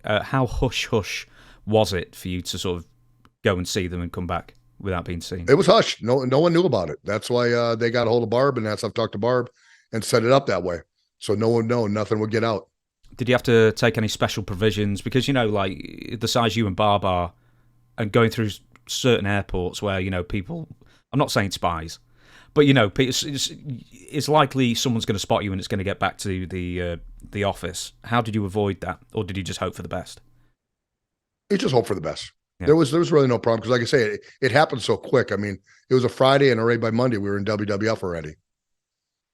How hush-hush was it for you to sort of go and see them and come back without being seen? It was hush. No one knew about it. That's why they got a hold of Barb, and that's I've talked to Barb and set it up that way. So no one know, nothing would get out. Did you have to take any special provisions? Because, like the size you and Barb are, and going through certain airports where, people, I'm not saying spies, but, it's likely someone's going to spot you and it's going to get back to the office. How did you avoid that? Or did you just hope for the best? You just hope for the best. Yeah. There was really no problem because, like I say, it happened so quick. I mean, it was a Friday, and already by Monday we were in WWF already.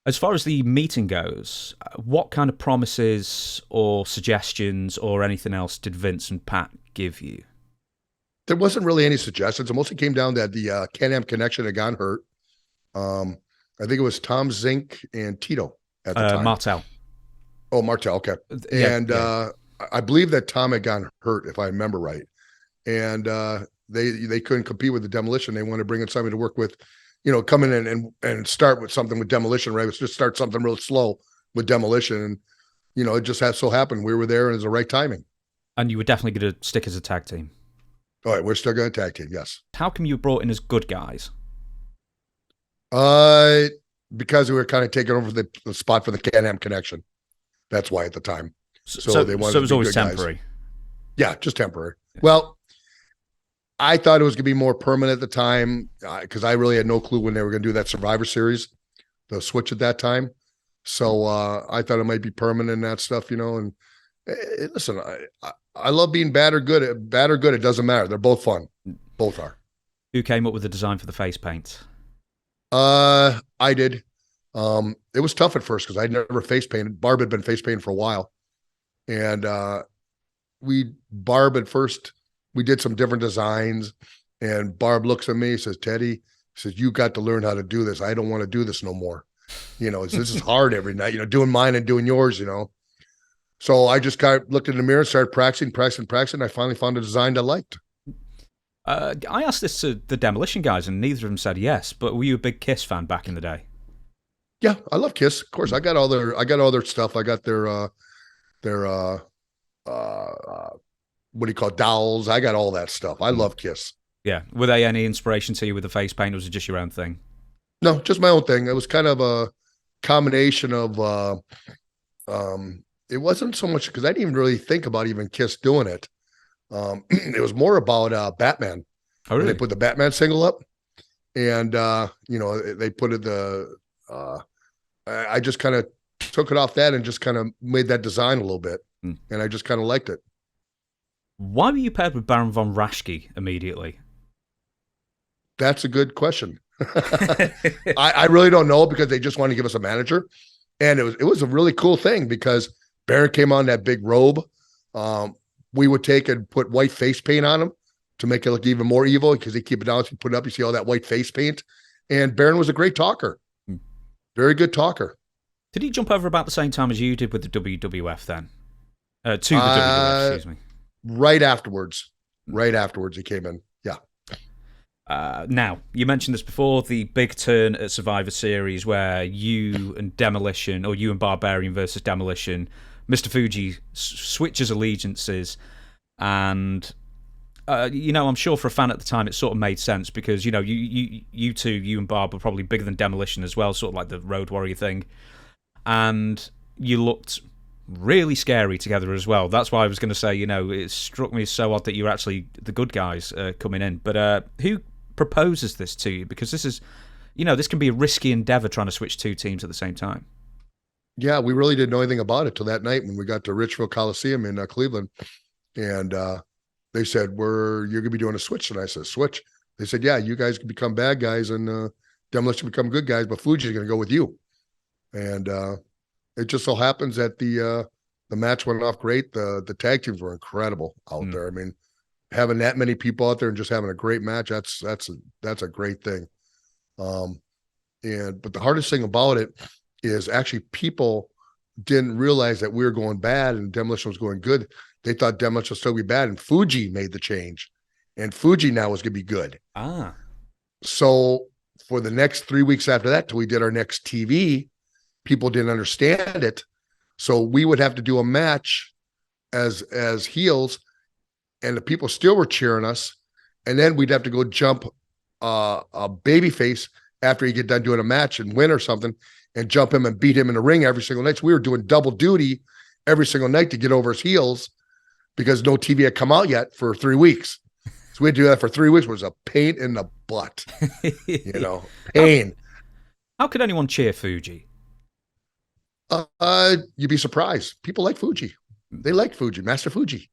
As far as the meeting goes, what kind of promises or suggestions or anything else did Vince and Pat give you? There wasn't really any suggestions. It mostly came down that the Can-Am connection had gotten hurt. I think it was Tom Zink and Tito at the time. Martel. Oh, Martel. Okay. And I believe that Tom had gotten hurt, if I remember right. And they couldn't compete with the Demolition. They wanted to bring in somebody to work with, come in and start with something with Demolition, right? Let's just start something real slow with Demolition. And, it just had so happened. We were there and it was the right timing. And you were definitely going to stick as a tag team. All right, we're still going to tag team, yes. How come you brought in as good guys? Because we were kind of taking over the spot for the Can-Am connection. That's why at the time. So they wanted so it was to be always good temporary. guys. Yeah, just temporary. Yeah. Well, I thought it was going to be more permanent at the time because I really had no clue when they were going to do that Survivor Series, the switch at that time. So I thought it might be permanent and that stuff, And listen, I love being bad or good. Bad or good, it doesn't matter. They're both fun. Both are. Who came up with the design for the face paint? I did. It was tough at first because I'd never face painted. Barb had been face painted for a while, and Barb at first. We did some different designs, and Barb looks at me, says, Teddy, says, you got to learn how to do this. I don't want to do this no more. This is hard every night, doing mine and doing yours, So I just kind of looked in the mirror, started practicing. I finally found a design I liked. I asked this to the Demolition guys, and neither of them said yes, but were you a big Kiss fan back in the day? Yeah, I love Kiss. Of course, I got all their stuff. I got their what do you call it, dowels? I got all that stuff. I love Kiss. Yeah. Were they any inspiration to you with the face paint, or was it just your own thing? No, just my own thing. It was kind of a combination of it wasn't so much because I didn't even really think about even Kiss doing it. It was more about Batman. Oh, really? They put the Batman single up, and they put it I just kind of took it off that and just kind of made that design a little bit, and I just kind of liked it. Why were you paired with Baron von Raschke immediately? That's a good question. I really don't know because they just wanted to give us a manager, and it was a really cool thing because Baron came on that big robe. We would take and put white face paint on him to make it look even more evil because they keep it down. If you put it up, you see all that white face paint. And Baron was a great talker. Very good talker. Did he jump over about the same time as you did with the WWF then? To the WWF, excuse me. Right afterwards he came in. Yeah. Now, you mentioned this before, the big turn at Survivor Series where you and Demolition, or you and Barbarian versus Demolition, Mr. Fuji switches allegiances, and I'm sure for a fan at the time it sort of made sense because you two, you and Barb, were probably bigger than Demolition as well, sort of like the Road Warrior thing, and you looked really scary together as well. That's why I was going to say, it struck me as so odd that you're actually the good guys coming in. But who proposes this to you? Because this is, this can be a risky endeavor trying to switch two teams at the same time. Yeah, we really didn't know anything about it till that night when we got to Richfield Coliseum in Cleveland, and they said, you're going to be doing a switch. And I said, switch? They said, yeah, you guys can become bad guys and Demolition become good guys, but Fuji's going to go with you. And it just so happens that the match went off great. The tag teams were incredible out there. I mean, having that many people out there and just having a great match, that's a great thing. But the hardest thing about it is actually people didn't realize that we were going bad and Demolition was going good. They thought Demolition would still be bad, and Fuji made the change, and Fuji now was going to be good. So for the next 3 weeks after that, till we did our next TV, people didn't understand it. So we would have to do a match as heels, and the people still were cheering us. And then we'd have to go jump a baby face after he get done doing a match and win or something, and jump him and beat him in the ring every single night. So we were doing double duty every single night to get over his heels because no TV had come out yet for 3 weeks. So we had to do that for 3 weeks. It was a pain in the butt, pain. How could anyone cheer Fuji? You'd be surprised. People like Fuji. They liked Fuji, Master Fuji.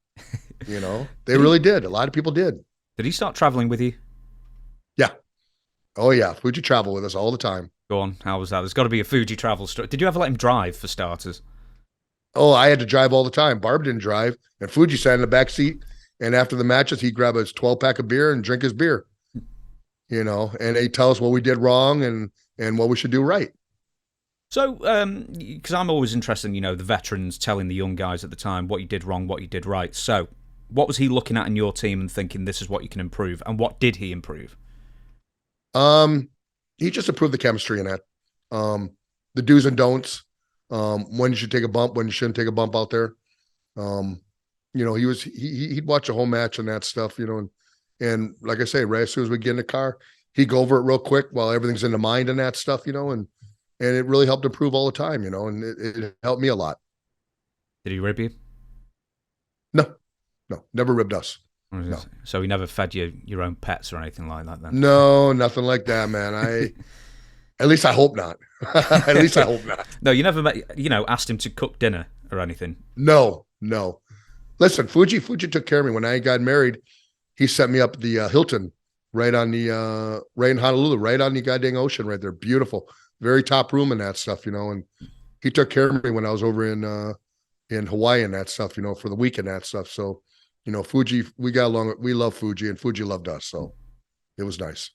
They really did. A lot of people did. Did he start traveling with you? Yeah. Oh yeah. Fuji traveled with us all the time. Go on. How was that? There's got to be a Fuji travel story. Did you ever let him drive for starters? Oh, I had to drive all the time. Barb didn't drive, and Fuji sat in the back seat. And after the matches, he'd grab his 12-pack of beer and drink his beer. And he'd tell us what we did wrong and what we should do right. So, because I'm always interested in, the veterans telling the young guys at the time what you did wrong, what you did right. So, what was he looking at in your team and thinking this is what you can improve? And what did he improve? He just improved the chemistry in that. The do's and don'ts. When you should take a bump, when you shouldn't take a bump out there. He'd watch a whole match and that stuff, and like I say, right as soon as we get in the car, he'd go over it real quick while everything's in the mind and that stuff, and it really helped improve all the time, and it helped me a lot. Did he rib you? No, never ribbed us. No. So he never fed you your own pets or anything like that then? No, nothing like that, man. At least I hope not. At least I hope not. No, you never asked him to cook dinner or anything? No. Listen, Fuji took care of me when I got married. He set me up the Hilton right in Honolulu, right on the goddamn ocean right there. Beautiful, very top room and that stuff, and he took care of me when I was over in Hawaii and that stuff, for the week and that stuff. So, Fuji, we got along. We love Fuji, and Fuji loved us. So it was nice.